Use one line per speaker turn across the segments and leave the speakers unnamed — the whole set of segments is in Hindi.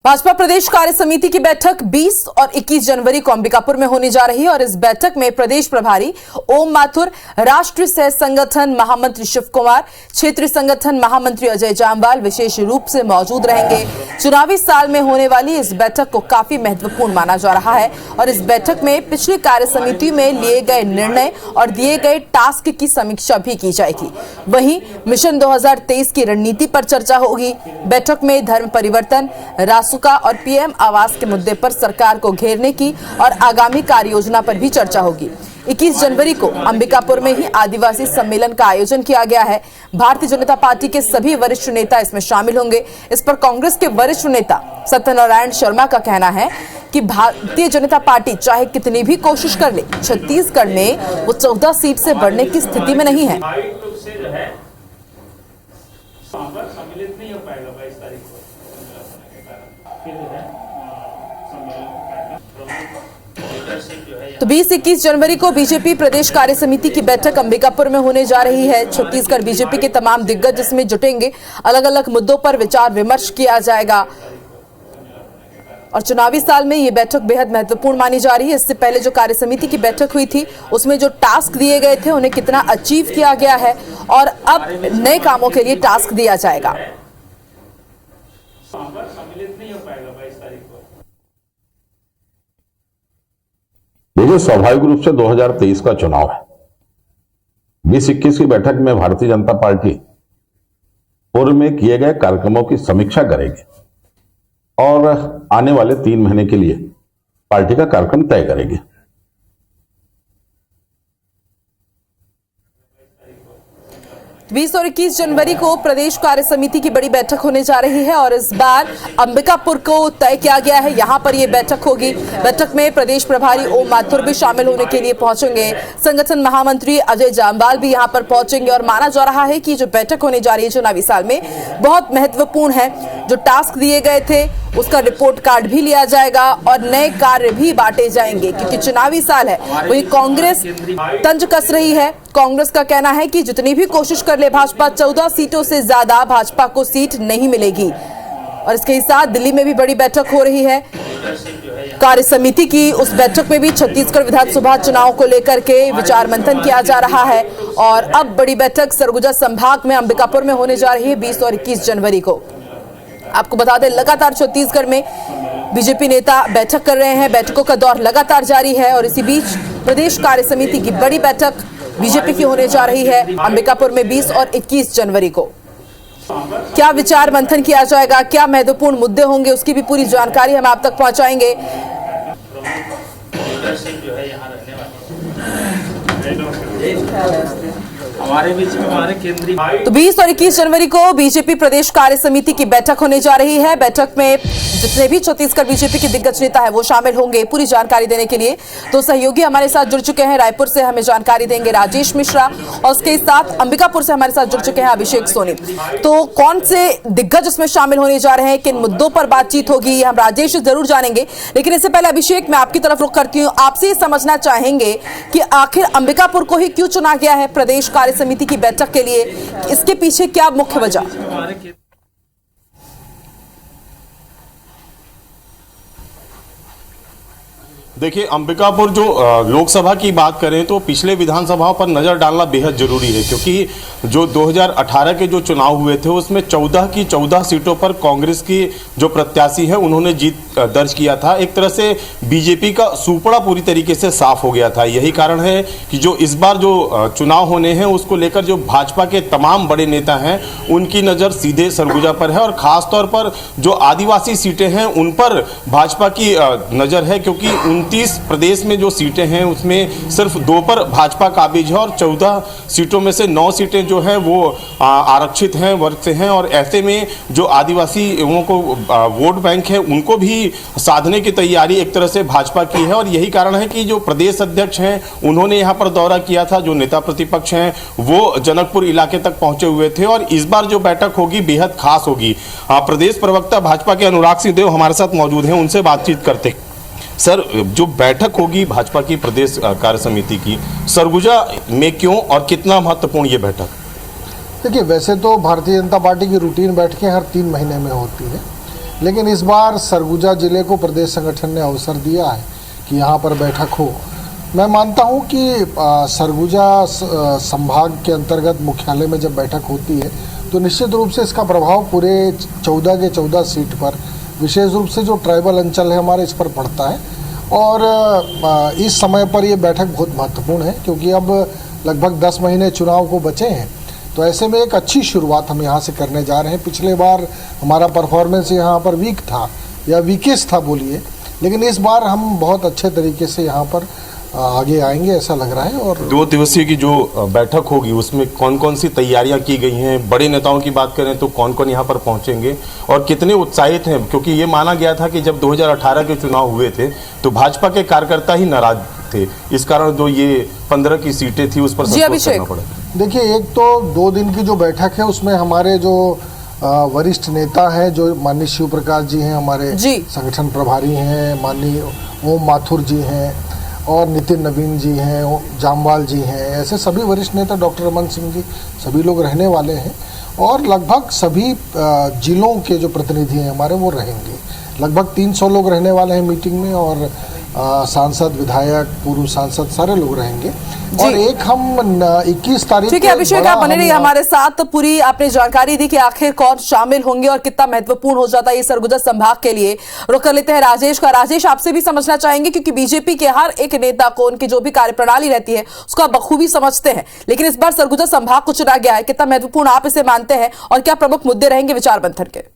भाजपा प्रदेश कार्य समिति की बैठक 20 और 21 जनवरी को अंबिकापुर में होने जा रही है और इस बैठक में प्रदेश प्रभारी ओम माथुर, राष्ट्रीय सह संगठन महामंत्री शिव कुमार, क्षेत्रीय संगठन महामंत्री अजय जामवाल विशेष रूप से मौजूद रहेंगे। चुनावी साल में होने वाली इस बैठक को काफी महत्वपूर्ण माना जा रहा है और इस बैठक में पिछली कार्य समिति में लिए गए निर्णय और दिए गए टास्क की समीक्षा भी की जाएगी। वहीं मिशन 2023 की रणनीति पर चर्चा होगी। बैठक में धर्म परिवर्तन, रासुका और पीएम आवास के मुद्दे पर सरकार को घेरने की और आगामी कार्य योजना पर भी चर्चा होगी। 21 जनवरी को अंबिकापुर में ही आदिवासी सम्मेलन का आयोजन किया गया है। भारतीय जनता पार्टी के सभी वरिष्ठ नेता इसमें शामिल होंगे। इस पर कांग्रेस के वरिष्ठ नेता सत्यनारायण शर्मा का कहना है कि भारतीय जनता पार्टी चाहे कितनी भी कोशिश कर ले, छत्तीसगढ़ में वो 14 सीट से बढ़ने की स्थिति में नहीं है।
सम्मिलित नहीं हो पाएगा 22 तारीख को
तो 20-21 जनवरी को बीजेपी प्रदेश कार्य समिति की बैठक अंबिकापुर में होने जा रही है। छत्तीसगढ़ बीजेपी के तमाम दिग्गज इसमें जुटेंगे। अलग अलग मुद्दों पर विचार विमर्श किया जाएगा और चुनावी साल में ये बैठक बेहद महत्वपूर्ण मानी जा रही है। इससे पहले जो कार्य समिति की बैठक हुई थी उसमें जो टास्क दिए गए थे उन्हें कितना अचीव किया गया है और अब नए कामों के लिए टास्क दिया जाएगा।
देखिए, स्वाभाविक रूप से 2023 का चुनाव है। 20-21 की बैठक में भारतीय जनता पार्टी पूर्व में किए गए कार्यक्रमों की समीक्षा करेगी और आने वाले 3 महीने के लिए पार्टी का कार्यक्रम तय करेगी।
तो 20 और 21 जनवरी को प्रदेश कार्य समिति की बड़ी बैठक होने जा रही है और इस बार अंबिकापुर को तय किया गया है। यहां पर यह बैठक होगी। बैठक में प्रदेश प्रभारी ओम माथुर भी शामिल होने के लिए पहुंचेंगे। संगठन महामंत्री अजय जामवाल भी यहां पर पहुंचेंगे और माना जा रहा है कि जो बैठक होने जा रही है चुनावी साल में बहुत महत्वपूर्ण है। जो टास्क दिए गए थे उसका रिपोर्ट कार्ड भी लिया जाएगा और नए कार्य भी बांटे जाएंगे क्योंकि चुनावी साल है। वही कांग्रेस तंज कस रही है। कांग्रेस का कहना है कि जितनी भी कोशिश कर ले भाजपा 14 सीटों से ज्यादा भाजपा को सीट नहीं मिलेगी और इसके साथ दिल्ली में भी बड़ी बैठक हो रही है कार्य समिति की। उस बैठक में भी छत्तीसगढ़ विधानसभा चुनाव को लेकर के विचार मंथन किया जा रहा है और अब बड़ी बैठक सरगुजा संभाग में अंबिकापुर में होने जा रही है 20 और 21 जनवरी को। आपको बता दें लगातार छत्तीसगढ़ में बीजेपी नेता बैठक कर रहे हैं। बैठकों का दौर लगातार जारी है और इसी बीच प्रदेश कार्य समिति की बड़ी बैठक बीजेपी की होने जा रही है अंबिकापुर में 20 और 21 जनवरी को। क्या विचार मंथन किया जाएगा, क्या महत्वपूर्ण मुद्दे होंगे, उसकी भी पूरी जानकारी हम आप तक पहुंचाएंगे।
हमारे बीच में हमारे केंद्रीय
तो 20 और 21 जनवरी को बीजेपी प्रदेश कार्य समिति की बैठक होने जा रही है। बैठक में जितने भी छत्तीसगढ़ बीजेपी के दिग्गज नेता है वो शामिल होंगे। पूरी जानकारी देने के लिए तो सहयोगी हमारे साथ जुड़ चुके हैं। रायपुर से हमें जानकारी देंगे राजेश मिश्रा और उसके साथ अंबिकापुर से हमारे साथ जुड़ चुके हैं अभिषेक सोनी। तो कौन से दिग्गज इसमें शामिल होने जा रहे हैं, किन मुद्दों पर बातचीत होगी, हम राजेश से जरूर जानेंगे। लेकिन इससे पहले अभिषेक, मैं आपकी तरफ रुख करती हूँ। आपसे ये समझना चाहेंगे कि आखिर अंबिकापुर को ही क्यों चुना गया है प्रदेश कार्य समिति की बैठक के लिए, इसके पीछे क्या मुख्य वजह?
देखिए, अंबिकापुर जो लोकसभा की बात करें तो पिछले विधानसभाओं पर नज़र डालना बेहद ज़रूरी है क्योंकि जो 2018 के जो चुनाव हुए थे उसमें 14 की 14 सीटों पर कांग्रेस की जो प्रत्याशी है उन्होंने जीत दर्ज किया था। एक तरह से बीजेपी का सुपड़ा पूरी तरीके से साफ हो गया था। यही कारण है कि जो इस बार जो चुनाव होने हैं उसको लेकर जो भाजपा के तमाम बड़े नेता हैं उनकी नज़र सीधे सरगुजा पर है और ख़ास तौर पर जो आदिवासी सीटें हैं उन पर भाजपा की नज़र है क्योंकि 29 प्रदेश में जो सीटें हैं उसमें सिर्फ 2 पर भाजपा काबिज है और 14 सीटों में से 9 सीटें जो हैं वो आरक्षित हैं, वर्ग से हैं और ऐसे में जो आदिवासियों को वोट बैंक है उनको भी साधने की तैयारी एक तरह से भाजपा की है। और यही कारण है कि जो प्रदेश अध्यक्ष हैं उन्होंने यहाँ पर दौरा किया था, जो नेता प्रतिपक्ष हैं वो जनकपुर इलाके तक पहुंचे हुए थे और इस बार जो बैठक होगी बेहद खास होगी। प्रदेश प्रवक्ता भाजपा के अनुराग सिंह देव हमारे साथ मौजूद हैं, उनसे बातचीत करते। सर, जो बैठक होगी भाजपा की प्रदेश कार्य समिति की, सरगुजा में क्यों और कितना महत्वपूर्ण ये बैठक?
देखिए, वैसे तो भारतीय जनता पार्टी की रूटीन बैठकें हर 3 महीने में होती है, लेकिन इस बार सरगुजा जिले को प्रदेश संगठन ने अवसर दिया है कि यहाँ पर बैठक हो। मैं मानता हूँ कि सरगुजा संभाग के अंतर्गत मुख्यालय में जब बैठक होती है तो निश्चित रूप से इसका प्रभाव पूरे 14 के 14 सीट पर, विशेष रूप से जो ट्राइबल अंचल है हमारे, इस पर पड़ता है। और इस समय पर ये बैठक बहुत महत्वपूर्ण है क्योंकि अब लगभग 10 महीने चुनाव को बचे हैं। तो ऐसे में एक अच्छी शुरुआत हम यहाँ से करने जा रहे हैं। पिछले बार हमारा परफॉर्मेंस यहाँ पर वीक था या वीकेस्ट था बोलिए, लेकिन इस बार हम बहुत अच्छे तरीके से यहाँ पर आगे आएंगे ऐसा लग रहा है। और
2 दिवसीय की जो बैठक होगी उसमें कौन कौन सी तैयारियां की गई हैं? बड़े नेताओं की बात करें तो कौन कौन यहां पर पहुंचेंगे और कितने उत्साहित हैं? क्योंकि ये माना गया था कि जब 2018 के चुनाव हुए थे तो भाजपा के कार्यकर्ता ही नाराज थे, इस कारण जो ये 15 की सीटें थी उस पर संतोष करना पड़ा।
देखिए, एक तो 2 दिन की जो बैठक है उसमें हमारे जो वरिष्ठ नेता हैं, जो माननीय शिव प्रकाश जी हैं, हमारे संगठन प्रभारी हैं, माननीय ओम माथुर जी हैं और नितिन नवीन जी हैं, जामवाल जी हैं, ऐसे सभी वरिष्ठ नेता, डॉक्टर रमन सिंह जी, सभी लोग रहने वाले हैं। और लगभग सभी जिलों के जो प्रतिनिधि हैं हमारे वो रहेंगे। लगभग 300 लोग रहने वाले हैं मीटिंग में और सांसद, विधायक, पूर्व सांसद सारे लोग रहेंगे। और एक हम 21 तारीख,
ठीक है अभिषेक, आप बने रहिए हमारे साथ। पूरी आपने जानकारी दी कि आखिर कौन शामिल होंगे और कितना महत्वपूर्ण हो जाता है ये सरगुजा संभाग के लिए। रुक कर लेते हैं राजेश का। राजेश, आपसे भी समझना चाहेंगे क्योंकि बीजेपी के हर एक नेता को उनकी जो भी कार्यप्रणाली रहती है उसको आप बखूबी समझते हैं, लेकिन इस बार सरगुजा संभाग को चुना गया है, कितना महत्वपूर्ण आप इसे मानते हैं और क्या प्रमुख मुद्दे रहेंगे विचार मंथन के?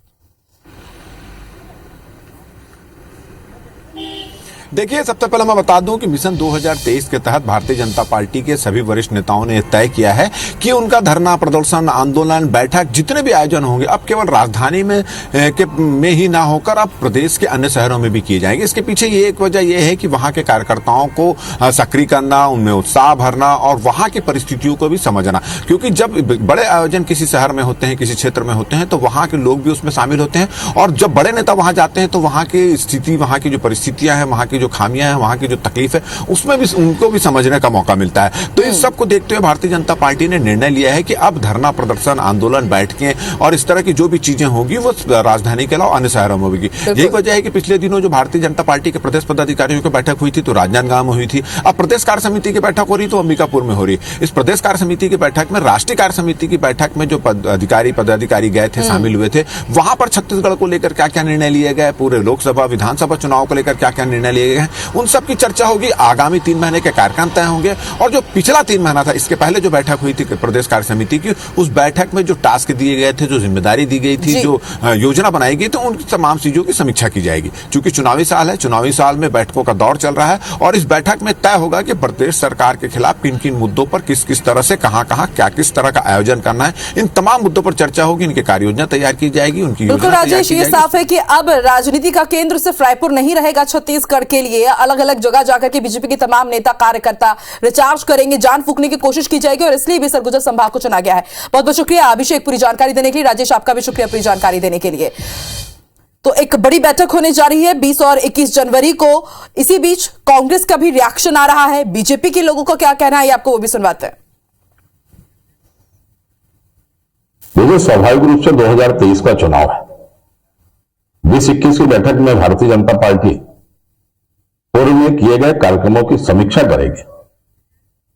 देखिए, सबसे पहले मैं बता दूं कि मिशन 2023 के तहत भारतीय जनता पार्टी के सभी वरिष्ठ नेताओं ने तय किया है कि उनका धरना प्रदर्शन, आंदोलन, बैठक, जितने भी आयोजन होंगे अब केवल राजधानी में ही ना होकर अब प्रदेश के अन्य शहरों में भी किए जाएंगे। इसके पीछे ये एक वजह यह है कि वहां के कार्यकर्ताओं को सक्रिय करना, उनमें उत्साह भरना और वहां की परिस्थितियों को भी समझना। क्योंकि जब बड़े आयोजन किसी शहर में होते हैं, किसी क्षेत्र में होते हैं, तो वहां के लोग भी उसमें शामिल होते हैं और जब बड़े नेता वहां जाते हैं तो वहां की स्थिति, वहां की जो परिस्थितियां हैं, वहां की जो खामियां हैं, वहां की जो तकलीफ है, उसमें भी उनको भी समझने का मौका मिलता है। तो इस सब को देखते हुए भारतीय जनता पार्टी ने निर्णय लिया है कि अब धरना प्रदर्शन, आंदोलन, बैठकें और इस तरह की जो भी चीजें होगी वो राजधानी के अलावा अन्य शहरों में होगी। यही वजह है कि पिछले दिनों जो भारतीय जनता पार्टी के प्रदेश पदाधिकारियों की बैठक हुई थी तो राजनांदगांव में हुई थी। अब प्रदेश कार्य समिति की बैठक हो रही तो अंबिकापुर में हो रही। इस प्रदेश कार्य समिति की बैठक में, राष्ट्रीय कार्य समिति की बैठक में जो पदाधिकारी गए थे, शामिल हुए थे, वहां पर छत्तीसगढ़ को लेकर क्या क्या निर्णय लिए गए, पूरे लोकसभा, विधानसभा चुनाव को लेकर क्या क्या निर्णय लिए गए, उन सब की चर्चा होगी। आगामी 3 महीने के कार्यक्रम तय होंगे और जो पिछला 3 महीना था, इसके पहले जो बैठक हुई थी प्रदेश कार्य समिति की, उस बैठक में जो टास्क दिए गए थे, जो जिम्मेदारी दी गई थी, जो योजना बनाई गई, तो उन तमाम चीजों की समीक्षा की जाएगी। क्योंकि चुनावी साल है, चुनावी साल में बैठकों का दौर चल रहा है और इस बैठक में तय होगा कि प्रदेश सरकार के खिलाफ किन किन मुद्दों पर किस किस तरह से, कहां कहां क्या किस तरह का आयोजन करना है, इन तमाम मुद्दों पर चर्चा होगी, इनकी कार्य योजना तैयार की जाएगी, उनकी
बिल्कुल राजेश, ये साफ है कि अब राजनीति का केंद्र सिर्फ रायपुर नहीं रहेगा। छत्तीसगढ़ के लिए अलग अलग जगह जाकर के बीजेपी के तमाम नेता कार्यकर्ता रिचार्ज करेंगे, जान फूंकने की कोशिश की जाएगी और इसलिए भी सरगुजा संभाग को चुना गया है। बहुत बहुत शुक्रिया अभिषेक पूरी जानकारी देने के लिए। राजेश, आपका भी शुक्रिया पूरी जानकारी देने के लिए। तो एक बड़ी बैठक होने जा रही है 20 और 21 जनवरी को। इसी बीच कांग्रेस का भी रिएक्शन आ रहा है, बीजेपी के लोगों का क्या कहना है आपको वो भी सुनवाते हैं।
देखिए, स्वाभाविक रूप से 2023 का चुनाव है। 20-21 की बैठक में भारतीय जनता पार्टी पूर्व में किए गए कार्यक्रमों की समीक्षा करेगी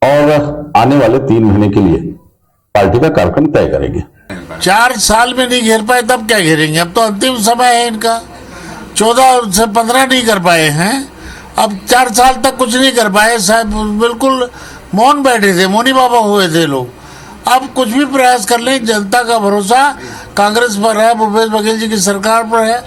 और आने वाले 3 महीने के लिए पार्टी का कार्यक्रम तय करेगी।
4 साल में नहीं घेर पाए तब क्या घेरेंगे? अब तो अंतिम समय है इनका। 14 से 15 नहीं कर पाए हैं, अब 4 साल तक कुछ नहीं कर पाए। साहब बिल्कुल मौन बैठे थे, मौनी बाबा हुए थे लोग। अब कुछ भी प्रयास कर लें, जनता का भरोसा कांग्रेस पर है, भूपेश बघेल जी की सरकार पर है।